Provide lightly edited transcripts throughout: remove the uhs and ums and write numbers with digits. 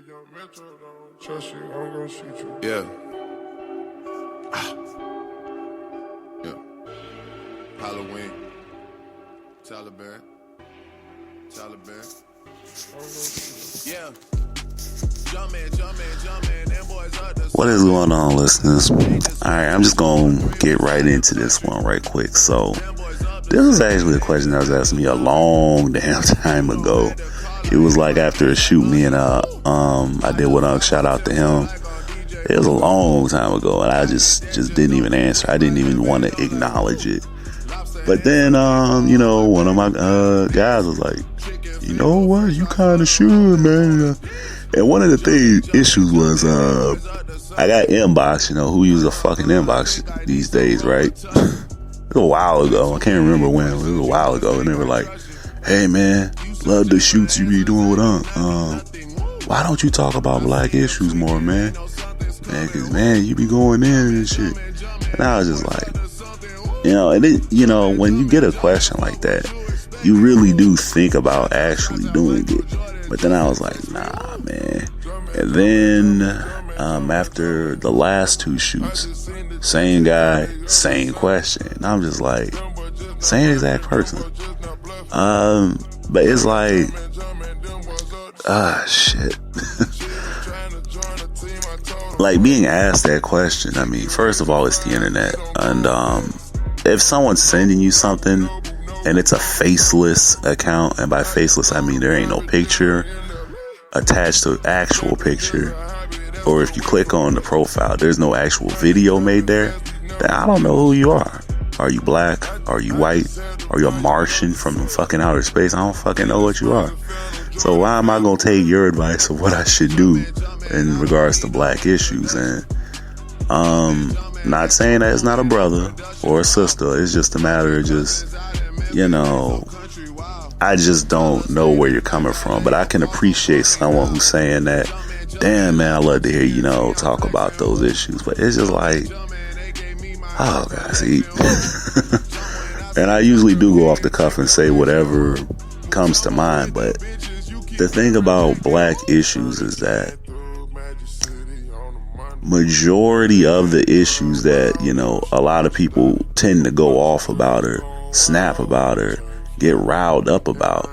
Yeah. Yeah. Halloween. Taliban. Yeah. What is going on, listeners? Alright, I'm just gonna get right into this one right quick. So, this is actually a question that was asked me a long damn time ago. It was like after a shoot me and I did what shout out to him. It was a long time ago, and I just didn't even answer. I didn't even want to acknowledge it. But then, one of my guys was like, you know what, you kind of should, man. And one of the issues was, I got inbox, who uses a fucking inbox these days, right? It was a while ago. I can't remember when. It was a while ago. And they were like, hey, man, love the shoots you be doing with why don't you talk about black issues more, man? Man, cause man, you be going in and shit. And I was just like, when you get a question like that, you really do think about actually doing it. But then I was like, nah, man. And then, after the last two shoots, same guy, same question. And I'm just like, same exact person. But it's like, shit. Like being asked that question, I mean, first of all, it's the internet. And, if someone's sending you something and it's a faceless account, and by faceless, I mean, there ain't no picture attached to actual picture, or if you click on the profile, there's no actual video made there, then I don't know who you are. Are you black? Are you white? Are you a Martian from fucking outer space? I don't fucking know what you are. So why am I going to take your advice of what I should do in regards to black issues? And, not saying that it's not a brother or a sister. It's just a matter of just, I just don't know where you're coming from. But I can appreciate someone who's saying that, damn, man, I love to hear, talk about those issues. But it's just like, oh, God, see. And I usually do go off the cuff and say whatever comes to mind. But the thing about black issues is that majority of the issues that, a lot of people tend to go off about or snap about or get riled up about,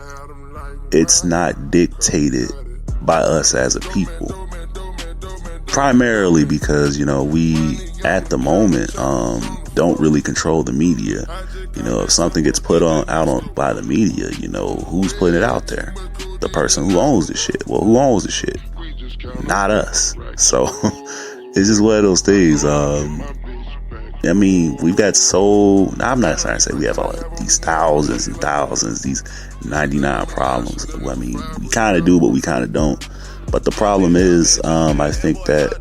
it's not dictated by us as a people. Primarily because, we at the moment don't really control the media. If something gets put out by the media, who's putting it out there? The person who owns the shit. Well, who owns the shit? Not us. So it's just one of those things. I mean, we've got I'm not trying to say we have all these thousands and thousands, these 99 problems. I mean, we kind of do, but we kind of don't. But the problem is, I think that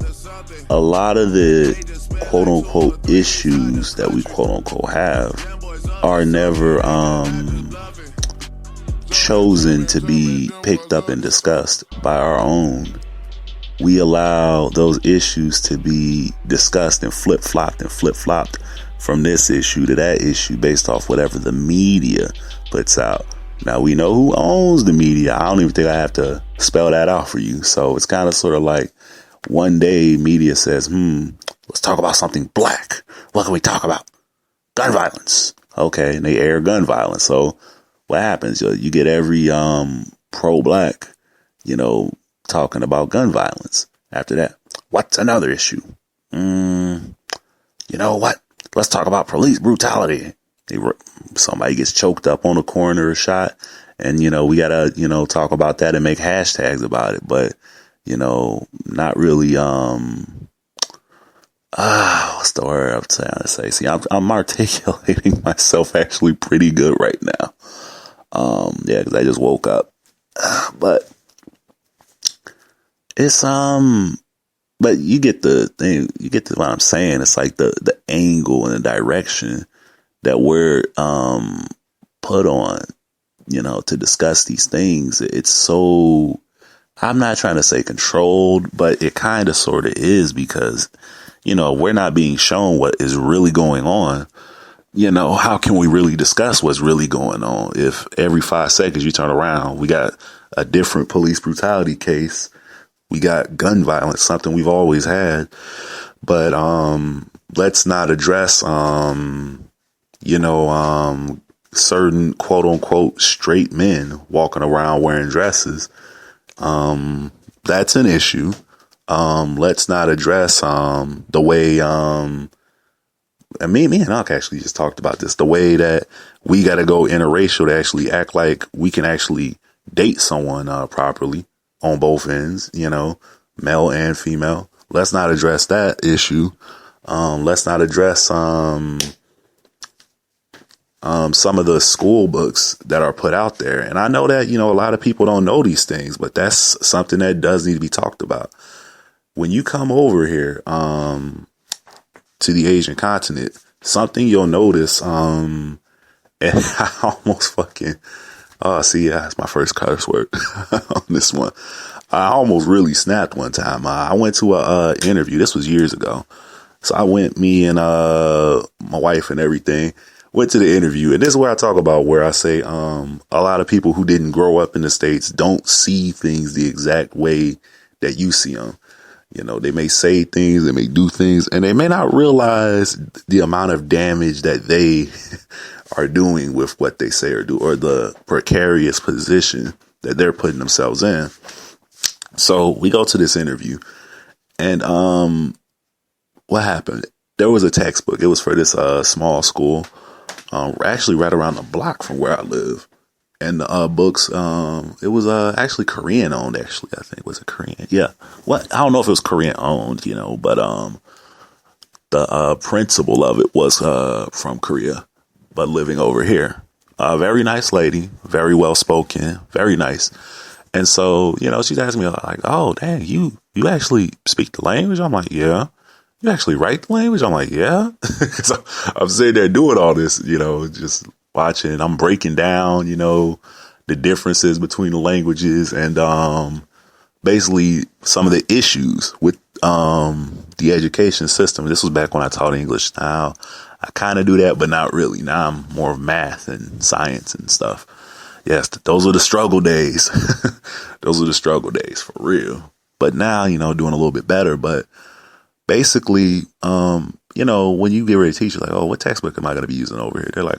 a lot of the quote unquote issues that we quote unquote have are never chosen to be picked up and discussed by our own. We allow those issues to be discussed and flip-flopped from this issue to that issue based off whatever the media puts out. Now, we know who owns the media. I don't even think I have to spell that out for you. So it's kind of sort of like one day media says, let's talk about something black. What can we talk about? Gun violence. Okay, and they air gun violence. So what happens? You get every pro-black, talking about gun violence. After that, what's another issue? You know what? Let's talk about police brutality. Somebody gets choked up on a corner or shot, and we gotta talk about that and make hashtags about it. But not really. What's the word I'm trying to say? See, I'm articulating myself actually pretty good right now. Yeah, because I just woke up. But it's but you get the thing. You get to what I'm saying. It's like the angle and the direction that we're put on, to discuss these things. It's so, I'm not trying to say controlled, but it kind of sort of is, because we're not being shown what is really going on. How can we really discuss what's really going on if every 5 seconds you turn around, we got a different police brutality case We got gun violence, something we've always had. But let's not address certain quote unquote straight men walking around wearing dresses. That's an issue. Let's not address the way and me and Unc actually just talked about this, the way that we got to go interracial to actually act like we can actually date someone properly on both ends, male and female. Let's not address that issue. Let's not address some of the school books that are put out there. And I know that, a lot of people don't know these things, but that's something that does need to be talked about. When you come over here to the Asian continent, something you'll notice, and I almost it's my first curse word on this one. I almost really snapped one time. I went to a interview. This was years ago. So I went, me and my wife and everything, went to the interview. And this is where I talk about where I say a lot of people who didn't grow up in the States don't see things the exact way that you see them. They may say things, they may do things, and they may not realize the amount of damage that they are doing with what they say or do, or the precarious position that they're putting themselves in. So we go to this interview, and what happened? There was a textbook. It was for this small school, actually right around the block from where I live. And the books, it was actually Korean owned. Actually, I think was it Korean? Yeah. What? I don't know if it was Korean owned, but the principal of it was from Korea, but living over here. Very nice lady, very well spoken, very nice. And so, she's asking me like, "Oh, dang, you actually speak the language?" I'm like, "Yeah." "You actually write the language?" I'm like, "Yeah." So I'm sitting there doing all this, just watching. I'm breaking down, the differences between the languages and basically some of the issues with the education system. This was back when I taught English. Now I kind of do that, but not really. Now I'm more of math and science and stuff. Yes, those are the struggle days. Those are the struggle days for real. But now, doing a little bit better. But basically, when you get ready to teach, you're like, "Oh, what textbook am I going to be using over here?" They're like,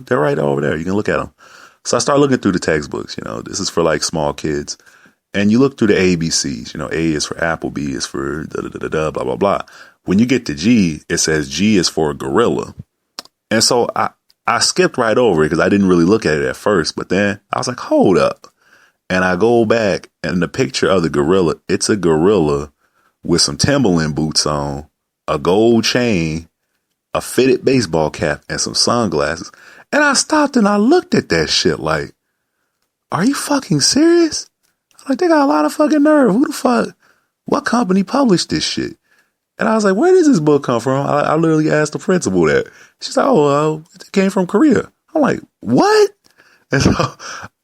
they're right over there. You can look at them. So I start looking through the textbooks. This is for like small kids. And you look through the ABCs. A is for apple, B is for da-da-da-da-da, blah, blah, blah. When you get to G, it says G is for gorilla. And so I skipped right over it because I didn't really look at it at first. But then I was like, hold up. And I go back, and the picture of the gorilla, it's a gorilla with some Timberland boots on, a gold chain, a fitted baseball cap, and some sunglasses. And I stopped and I looked at that shit like, are you fucking serious? Like, they got a lot of fucking nerve. Who the fuck? What company published this shit? And I was like, where does this book come from? I literally asked the principal that. She's like, oh, it came from Korea. I'm like, what? And so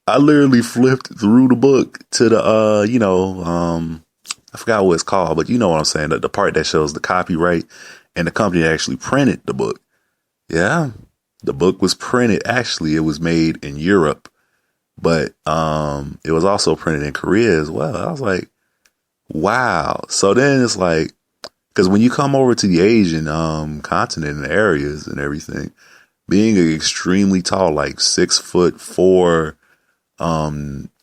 I literally flipped through the book to the, I forgot what it's called, but you know what I'm saying? The part that shows the copyright and the company that actually printed the book. Yeah, the book was printed. Actually, it was made in Europe, but it was also printed in Korea as well. I was like, wow. So then it's like, because when you come over to the Asian continent and areas and everything, being extremely tall, like 6'4",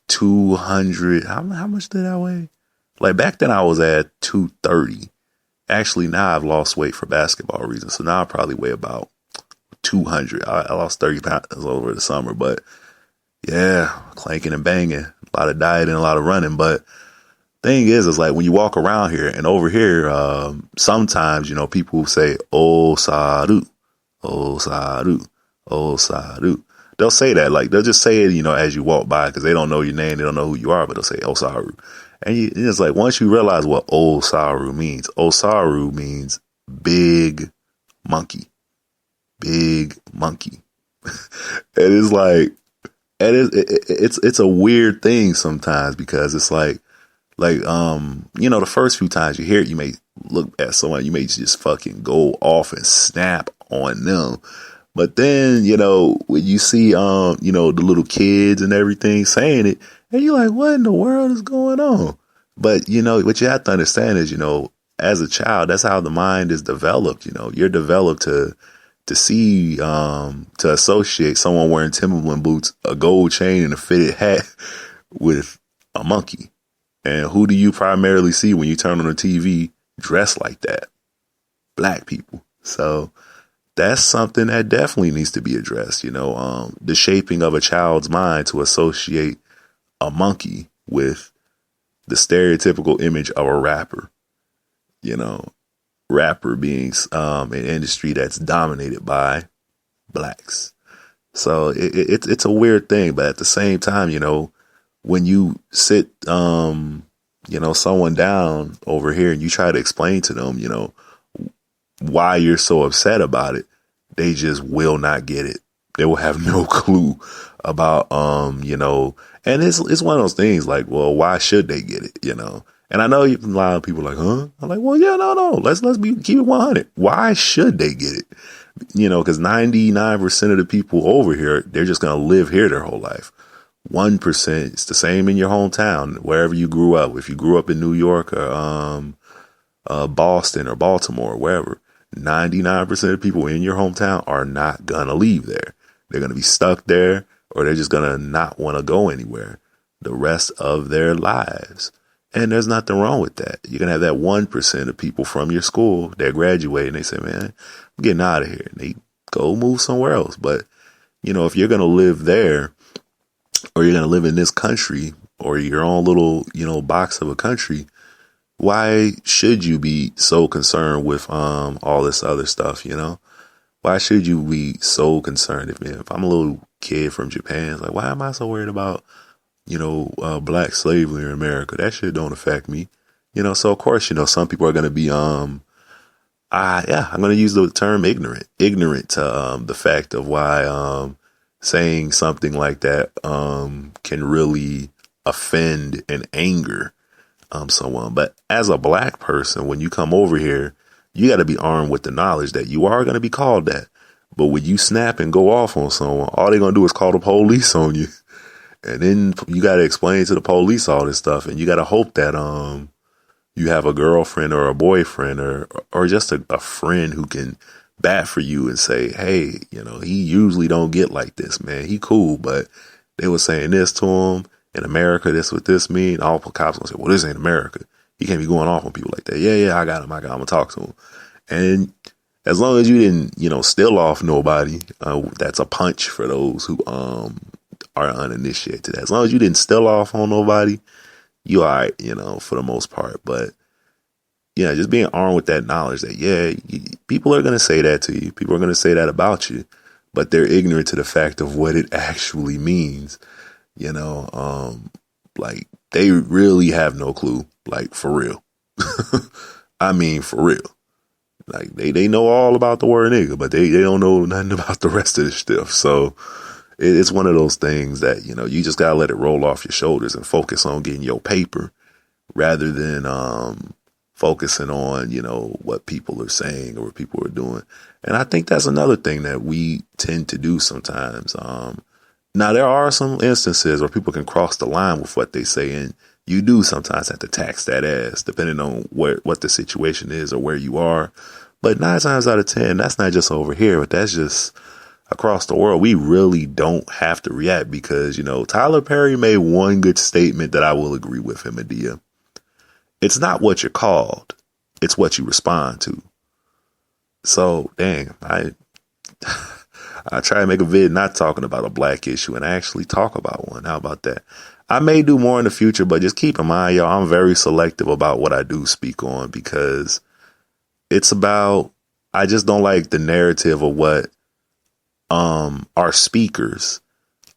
200, how much did I weigh? Like back then I was at 230. Actually, now I've lost weight for basketball reasons. So now I probably weigh about 200. I lost 30 pounds over the summer, but yeah, clanking and banging, a lot of dieting, a lot of running. But thing is like when you walk around here and over here, sometimes, people say, "Oh, Saru, oh, Saru, oh, Saru." They'll say that, like they'll just say it, as you walk by because they don't know your name. They don't know who you are, but they'll say, "Oh, Saru." And it's like, once you realize what Osaru means big monkey. Big monkey. And it's like, it's a weird thing sometimes because it's like, the first few times you hear it, you may look at someone, you may just fucking go off and snap on them. But then, when you see, the little kids and everything saying it, and you're like, what in the world is going on? But, what you have to understand is, as a child, that's how the mind is developed. You're developed to see, to associate someone wearing Timberland boots, a gold chain, and a fitted hat with a monkey. And who do you primarily see when you turn on the TV dressed like that? Black people. So that's something that definitely needs to be addressed. The shaping of a child's mind to associate a monkey with the stereotypical image of a rapper. Rapper being an industry that's dominated by blacks. So it's a weird thing, but at the same time, when you sit, someone down over here and you try to explain to them, why you're so upset about it, they just will not get it. They will have no clue about, and it's one of those things like, well, why should they get it, And I know a lot of people are like, huh? I'm like, well, yeah, no. Let's keep it 100. Why should they get it? Because 99% of the people over here, they're just going to live here their whole life. 1%, it's the same in your hometown, wherever you grew up. If you grew up in New York or Boston or Baltimore or wherever, 99% of the people in your hometown are not going to leave there. They're going to be stuck there, or they're just going to not want to go anywhere the rest of their lives. And there's nothing wrong with that. You're going to have that 1% of people from your school that graduate and they say, man, I'm getting out of here. And they go move somewhere else. But, if you're going to live there, or you're going to live in this country, or your own little, box of a country, why should you be so concerned with all this other stuff, Why should you be so concerned? If I'm a little kid from Japan, it's like, why am I so worried about black slavery in America? That shit don't affect me. So of course, some people are going to be, I'm going to use the term ignorant to, the fact of why, saying something like that, can really offend and anger, someone. But as a black person, when you come over here, you got to be armed with the knowledge that you are going to be called that. But when you snap and go off on someone, all they're going to do is call the police on you. And then you got to explain to the police all this stuff. And you got to hope that you have a girlfriend or a boyfriend or just a friend who can bat for you and say, hey, he usually don't get like this, man. He cool, but they were saying this to him in America. This what this mean. All the cops gonna say, well, this ain't America. He can't be going off on people like that. Yeah, I got him. I'm gonna talk to him. And as long as you didn't, steal off nobody, that's a punch for those who are uninitiated. As long as you didn't steal off on nobody, you all right, for the most part. But yeah, just being armed with that knowledge that, people are going to say that to you. People are going to say that about you, but they're ignorant to the fact of what it actually means. Like they really have no clue, like for real. I mean, for real. Like they know all about the word nigga, but they don't know nothing about the rest of the stuff. So it's one of those things that, you just got to let it roll off your shoulders and focus on getting your paper rather than, focusing on, what people are saying or what people are doing. And I think that's another thing that we tend to do sometimes. Now, there are some instances where people can cross the line with what they say, and you do sometimes have to tax that ass, depending on what the situation is or where you are. But 9 times out of 10, that's not just over here, but that's just across the world. We really don't have to react because, Tyler Perry made one good statement that I will agree with him, Adia. It's not what you're called. It's what you respond to. So, dang, I try to make a vid not talking about a black issue and actually talk about one. How about that? I may do more in the future, but just keep in mind, y'all, I'm very selective about what I do speak on because it's about, I just don't like the narrative of what our speakers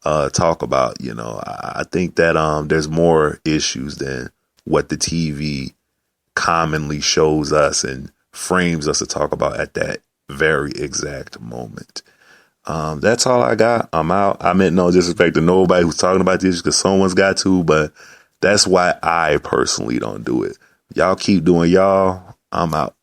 talk about. I think that there's more issues than what the TV commonly shows us and frames us to talk about at that very exact moment. That's all I got. I'm out. I meant no disrespect to nobody who's talking about this because someone's got to, but that's why I personally don't do it. Y'all keep doing y'all. I'm out.